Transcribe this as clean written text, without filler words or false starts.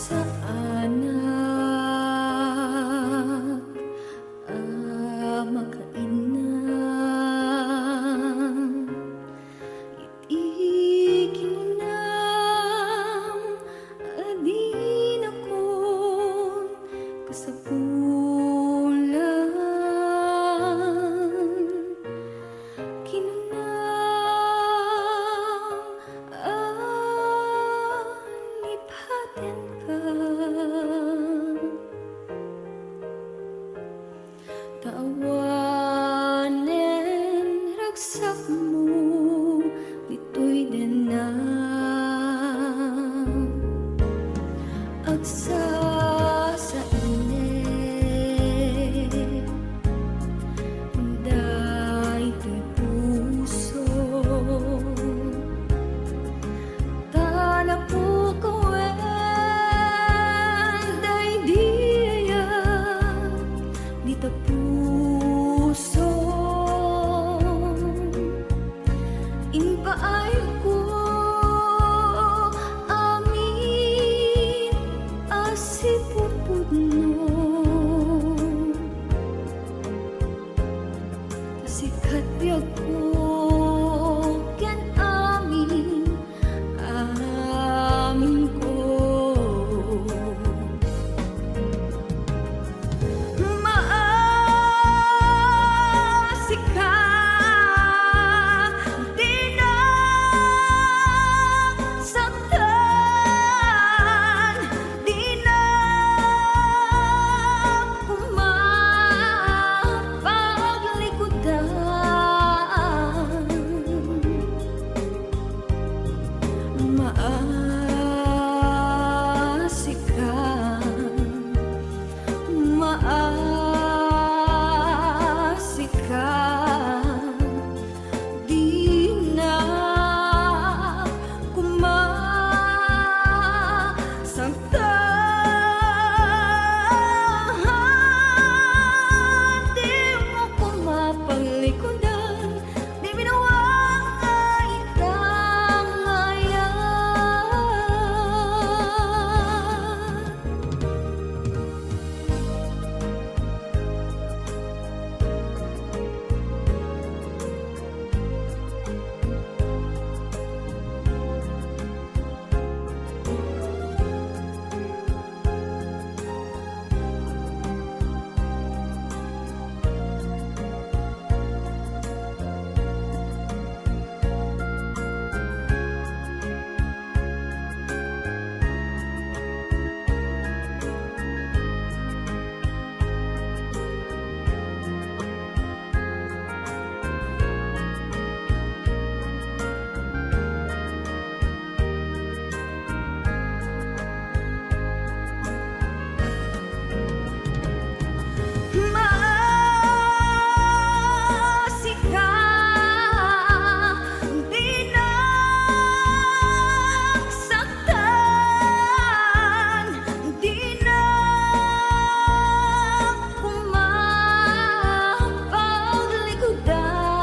sana makainam ikinunam adin akong kasapulan kinunam aliphaten ka tawanen ragsak mo dito'y denang agsa sa init dayto'y puso tanapo kawen day diyan dita puso inpaay ko amin asipupudno sikat biyag ko ken amin amin ko maasik ka di na saktan di na pumapaglikudan maasik ka maasik ka di na kumasaktan di mo kumapaglikudan di binawang ay tangayan maasik ka di na saktan di na kumapaglikudan